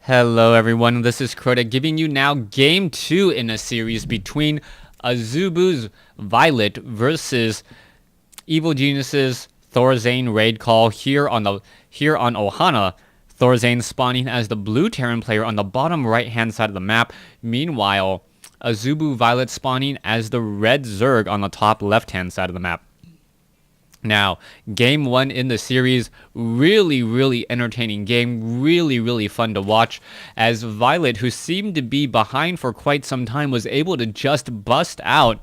Hello everyone, this is Crota giving you now game 2 in a series between Azubu's Violet versus Evil Genius's Thorzain raid call here on Ohana. Thorzain spawning as the blue Terran player on the bottom right hand side of the map. Meanwhile, Azubu Violet spawning as the red Zerg on the top left hand side of the map. Now, game 1 in the series, really entertaining game, really fun to watch, as Violet, who seemed to be behind for quite some time, was able to just bust out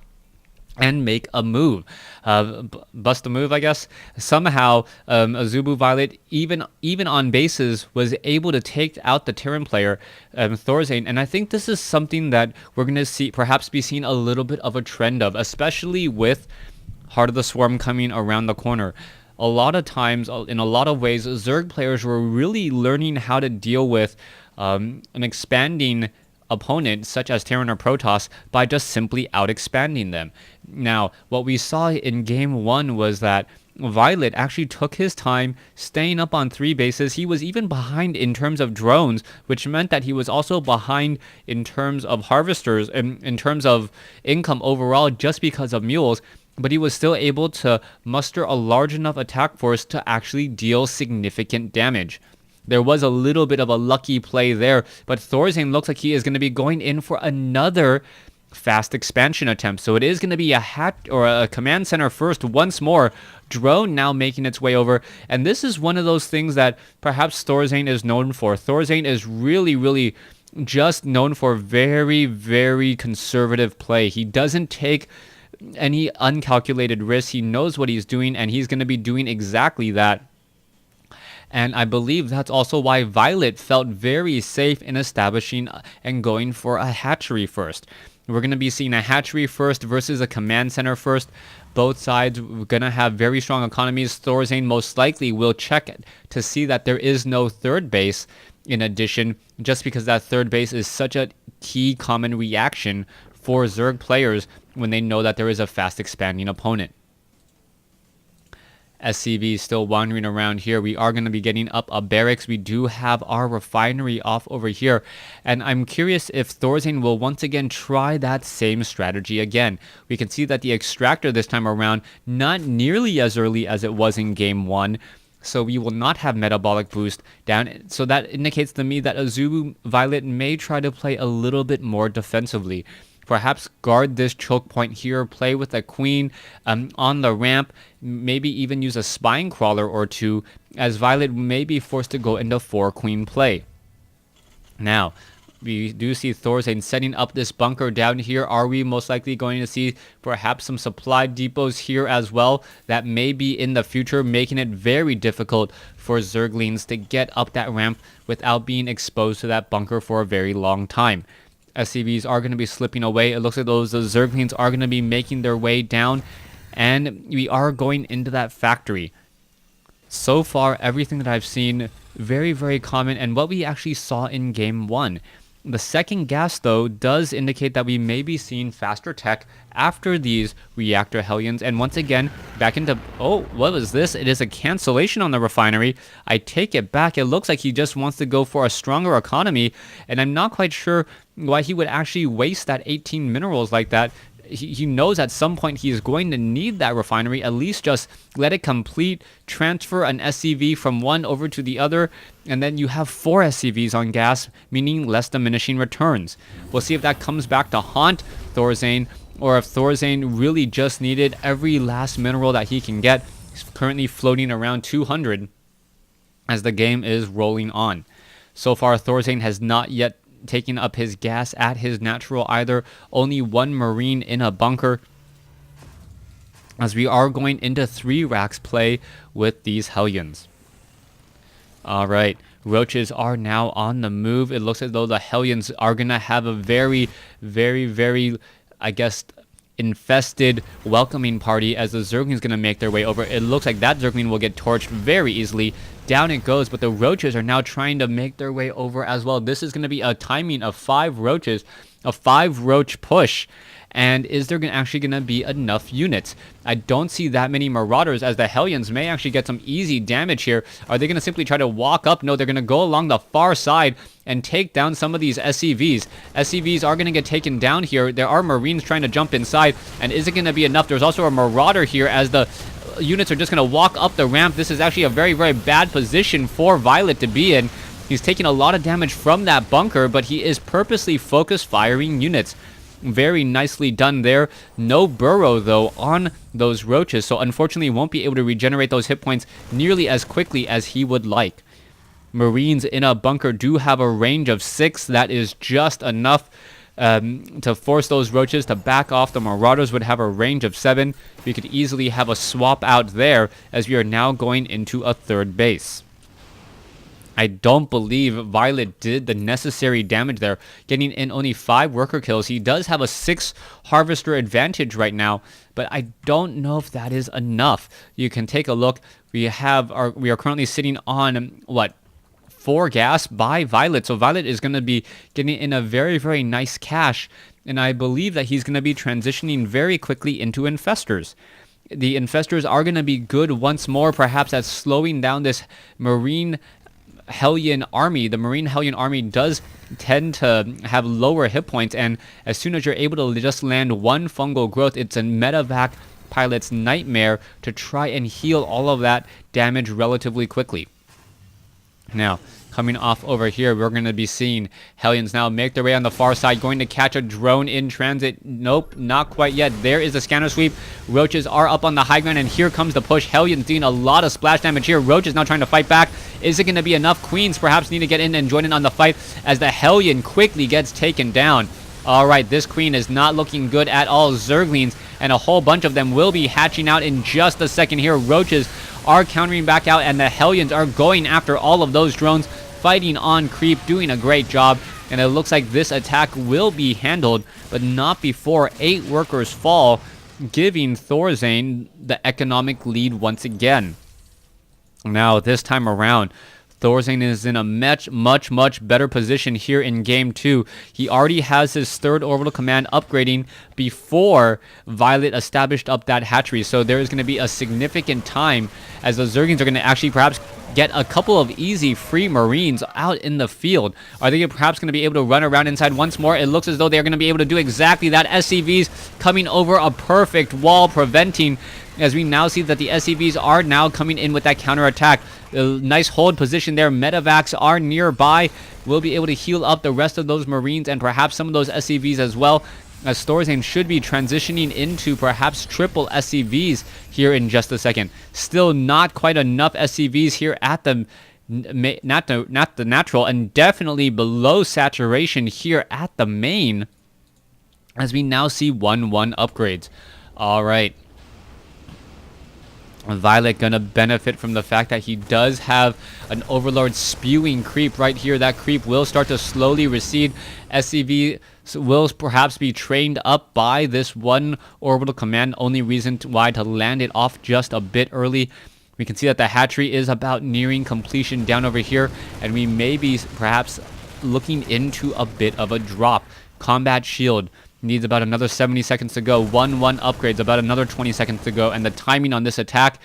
and make a move. Bust a move, I guess. Somehow, Azubu Violet, even on bases, was able to take out the Terran player, Thorzain, and I think this is something that we're going to perhaps be seeing a little bit of a trend of, especially with Heart of the Swarm coming around the corner. A lot of times, in a lot of ways, Zerg players were really learning how to deal with an expanding opponent such as Terran or Protoss by just simply out-expanding them. Now, what we saw in game 1 was that Violet actually took his time staying up on 3 bases. He was even behind in terms of drones, which meant that he was also behind in terms of harvesters and in terms of income overall just because of mules. But he was still able to muster a large enough attack force to actually deal significant damage. There was a little bit of a lucky play there, but Thorzain looks like he is going to be going in for another fast expansion attempt. So it is going to be a command center first once more. Drone now making its way over, and this is one of those things that perhaps Thorzain is known for. Thorzain is really just known for very conservative play. He doesn't take any uncalculated risk. He knows what he's doing, and he's going to be doing exactly that. And I believe that's also why Violet felt very safe in establishing and going for a hatchery first. We're going to be seeing a hatchery first versus a command center first. Both sides are going to have very strong economies. Thorzain most likely will check to see that there is no third base in addition, just because that third base is such a key common reaction for Zerg players when they know that there is a fast expanding opponent. SCV is still wandering around here. We are going to be getting up a barracks. We do have our refinery off over here, and I'm curious if Thorzain will once again try that same strategy again. We can see that the extractor this time around not nearly as early as it was in game 1, so we will not have metabolic boost down. So that indicates to me that Azubu Violet may try to play a little bit more defensively. Perhaps guard this choke point here, play with a queen on the ramp, maybe even use a spine crawler or two, as Violet may be forced to go into 4-queen play. Now, we do see Thorzain setting up this bunker down here. Are we most likely going to see perhaps some supply depots here as well? That may be in the future, making it very difficult for Zerglings to get up that ramp without being exposed to that bunker for a very long time. SCVs are going to be slipping away. It looks like those Zerglings are going to be making their way down, and we are going into that factory. So far, everything that I've seen, very common, and what we actually saw in game 1. The second gas, though, does indicate that we may be seeing faster tech after these reactor Hellions. And once again, back into... Oh, what was this? It is a cancellation on the refinery. I take it back. It looks like he just wants to go for a stronger economy. And I'm not quite sure why he would actually waste that 18 minerals like that. He knows at some point he is going to need that refinery. At least just let it complete, transfer an SCV from one over to the other, and then you have 4 SCVs on gas, meaning less diminishing returns. We'll see if that comes back to haunt Thorzain, or if Thorzain really just needed every last mineral that he can get. He's currently floating around 200 as the game is rolling on. So far, Thorzain has not yet taking up his gas at his natural either. Only 1 marine in a bunker, as we are going into 3 racks play with these Hellions. Alright, roaches are now on the move. It looks as though the Hellions are gonna have a very I guess infested welcoming party, as the Zergling is going to make their way over. It looks like that Zergling will get torched very easily. Down it goes, but the roaches are now trying to make their way over as well. This is going to be a timing of 5 roaches, a 5 roach push, And is there actually going to be enough units? I don't see that many Marauders, as the Hellions may actually get some easy damage here. Are they going to simply try to walk up? No, they're going to go along the far side and take down some of these SCVs. SCVs are going to get taken down here. There are Marines trying to jump inside, and is it going to be enough? There's also a Marauder here as the units are just going to walk up the ramp. This is actually a very, very bad position for Violet to be in. He's taking a lot of damage from that bunker, but he is purposely focus firing units. Very nicely done there. No burrow, though, on those roaches, so unfortunately won't be able to regenerate those hit points nearly as quickly as he would like. Marines in a bunker do have a range of 6. That is just enough to force those roaches to back off. The Marauders would have a range of 7. We could easily have a swap out there, as we are now going into a third base. I don't believe Violet did the necessary damage there, getting in only 5 worker kills. He does have a 6 harvester advantage right now, but I don't know if that is enough. You can take a look. We are currently sitting on, 4 gas by Violet. So Violet is going to be getting in a very, very nice cache, and I believe that he's going to be transitioning very quickly into Infestors. The Infestors are going to be good once more, perhaps at slowing down this Marine Hellion army. The Marine Hellion army does tend to have lower hit points, and as soon as you're able to just land 1 fungal growth, it's a medevac pilot's nightmare to try and heal all of that damage relatively quickly. Now, coming off over here, we're going to be seeing Hellions now make their way on the far side, going to catch a drone in transit. Nope, not quite yet. There is a scanner sweep. Roaches are up on the high ground, and here comes the push. Hellions doing a lot of splash damage here. Roaches now trying to fight back. Is it going to be enough? Queens perhaps need to get in and join in on the fight as the Hellion quickly gets taken down. Alright, this queen is not looking good at all. Zerglings and a whole bunch of them will be hatching out in just a second here. Roaches are countering back out, and the Hellions are going after all of those drones, fighting on creep, doing a great job. And it looks like this attack will be handled, but not before 8 workers fall, giving Thorzain the economic lead once again. Now, this time around, Thorzain is in a much better position here in Game 2. He already has his 3rd orbital command upgrading before Violet established up that hatchery. So there is going to be a significant time as the Zergings are going to actually perhaps get a couple of easy free Marines out in the field. Are they perhaps going to be able to run around inside once more? It looks as though they're going to be able to do exactly that. SCVs coming over a perfect wall, preventing, as we now see that the SCVs are now coming in with that counterattack. A nice hold position there. Medevacs are nearby. We'll be able to heal up the rest of those Marines and perhaps some of those SCVs as well, as Thorzain should be transitioning into perhaps triple SCVs here in just a second. Still not quite enough SCVs here at the not the natural, and definitely below saturation here at the main, as we now see 1-1 upgrades. All right. Violet gonna benefit from the fact that he does have an Overlord spewing creep right here. That creep will start to slowly recede. SCV will perhaps be trained up by this 1 orbital command. Only reason why to land it off just a bit early. We can see that the hatchery is about nearing completion down over here, and we may be perhaps looking into a bit of a drop. Combat shield needs about another 70 seconds to go. 1-1 upgrades, about another 20 seconds to go. And the timing on this attack,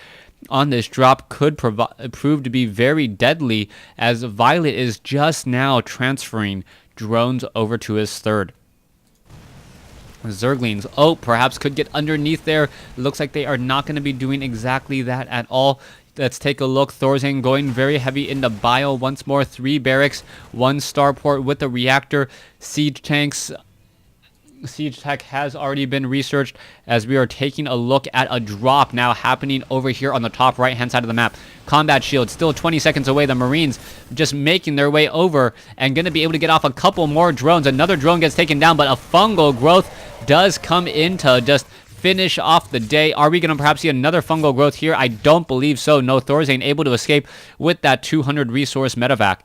on this drop, could prove to be very deadly, as Violet is just now transferring drones over to his 3rd. Zerglings, perhaps could get underneath there. Looks like they are not going to be doing exactly that at all. Let's take a look. Thorzain going very heavy into bio once more. 3 barracks, 1 starport with the reactor. Siege tanks. Siege tech has already been researched, as we are taking a look at a drop now happening over here on the top right hand side of the map. Combat shield still 20 seconds away. The Marines just making their way over and going to be able to get off a couple more drones. Another drone gets taken down, but a fungal growth does come in to just finish off the day. Are we going to perhaps see another fungal growth here? I don't believe so. No, Thorzain able to escape with that 200 resource medevac.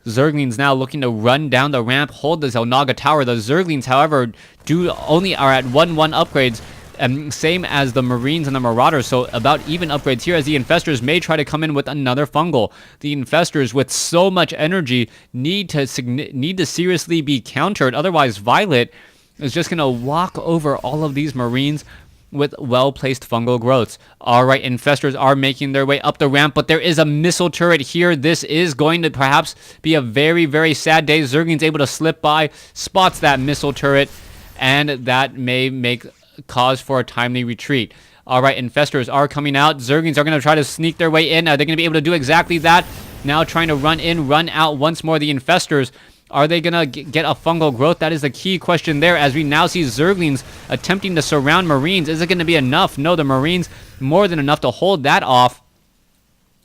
Zerglings now looking to run down the ramp, hold the Zelnaga tower. The Zerglings, however, are at 1-1 upgrades, same as the Marines and the Marauders, so about even upgrades here, as the Infestors may try to come in with another fungal. The Infestors, with so much energy, need to seriously be countered. Otherwise, Violet is just going to walk over all of these Marines with well-placed fungal growths. All right, infestors are making their way up the ramp, but there is a missile turret here. This is going to perhaps be a very, very sad day. Zergling's able to slip by, spots that missile turret, and that may make cause for a timely retreat. All right, infestors are coming out. Zerglings are going to try to sneak their way in. Are they going to be able to do exactly that? Now trying to run in, run out once more. The infestors, are they going to get a fungal growth? That is the key question there, as we now see Zerglings attempting to surround Marines. Is it going to be enough? No, the Marines more than enough to hold that off,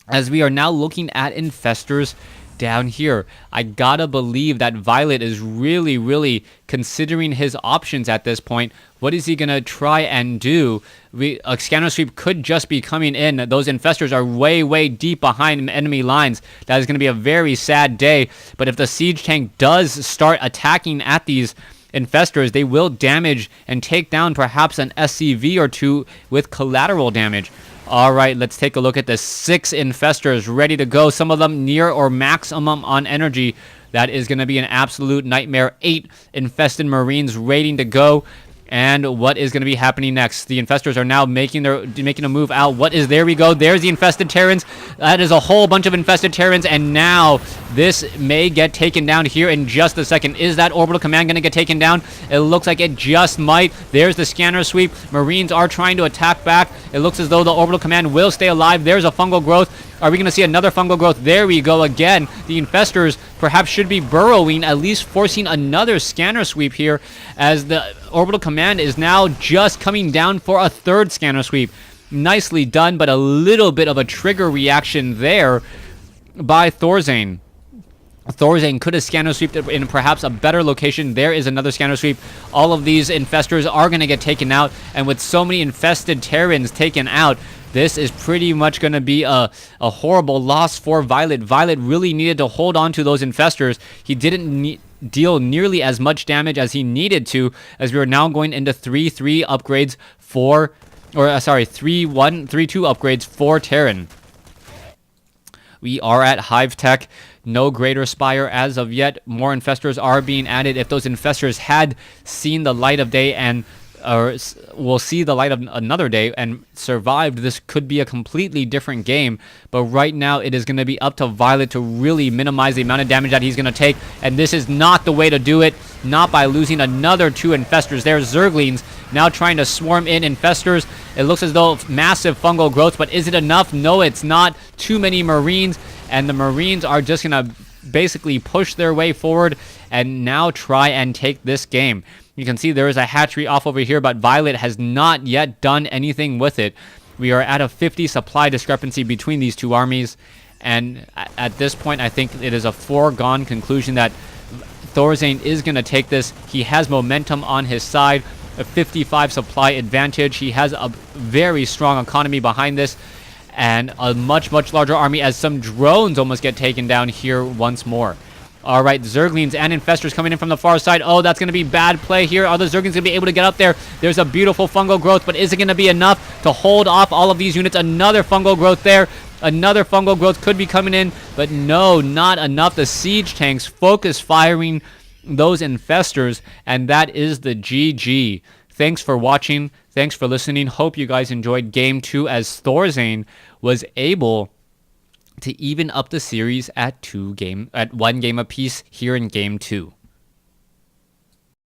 as we are now looking at infestors down here. I gotta believe that Violet is really, really considering his options at this point. What is he gonna try and do? A scanner sweep could just be coming in. Those infestors are way, way deep behind enemy lines. That is gonna be a very sad day. But if the siege tank does start attacking at these infestors, they will damage and take down perhaps an SCV or two with collateral damage. All right, let's take a look at the 6 infestors ready to go. Some of them near or maximum on energy. That is going to be an absolute nightmare. 8 infested Marines ready to go. And what is going to be happening next? The infestors are now making a move out. What is, there we go. There's the infested Terrans. That is a whole bunch of infested Terrans. And now this may get taken down here in just a second. Is that orbital command going to get taken down? It looks like it just might. There's the scanner sweep. Marines are trying to attack back. It looks as though the orbital command will stay alive. There's a fungal growth. Are we going to see another fungal growth? There we go again. The infestors perhaps should be burrowing, at least forcing another scanner sweep here, as the orbital command is now just coming down for a 3rd scanner sweep. Nicely done, but a little bit of a trigger reaction there by Thorzain. Thorzain could have scanner sweeped in perhaps a better location. There is another scanner sweep. All of these infestors are going to get taken out, and with so many infested Terrans taken out, this is pretty much going to be a horrible loss for Violet. Violet really needed to hold on to those infestors. He didn't deal nearly as much damage as he needed to, as we are now going into 3-3 upgrades for, or sorry, 3-1, 3-2 upgrades for Terran. We are at Hive Tech. No greater spire as of yet. More infestors are being added. If those infestors had seen the light of day and will see the light of another day and survived, this could be a completely different game. But right now it is going to be up to Violet to really minimize the amount of damage that he's going to take, and this is not the way to do it. Not by losing another 2 infestors. There's Zerglings now trying to swarm in infestors. It looks as though massive fungal growth, but is it enough? No, it's not. Too many Marines, and the Marines are just going to basically push their way forward and now try and take this game. You can see there is a hatchery off over here, but Violet has not yet done anything with it. We are at a 50 supply discrepancy between these 2 armies, and at this point I think it is a foregone conclusion that Thorzain is going to take this. He has momentum on his side, a 55 supply advantage. He has a very strong economy behind this, and a much, much larger army, as some drones almost get taken down here once more. All right, Zerglings and infestors coming in from the far side. Oh, that's going to be bad play here. Are the Zerglings going to be able to get up there? There's a beautiful fungal growth, but is it going to be enough to hold off all of these units? Another fungal growth there. Another fungal growth could be coming in, but no, not enough. The siege tanks focus firing those infestors, and that is the GG. Thanks for watching. Thanks for listening. Hope you guys enjoyed Game 2, as Thorzain was able to even up the series at 1 game apiece here in Game 2.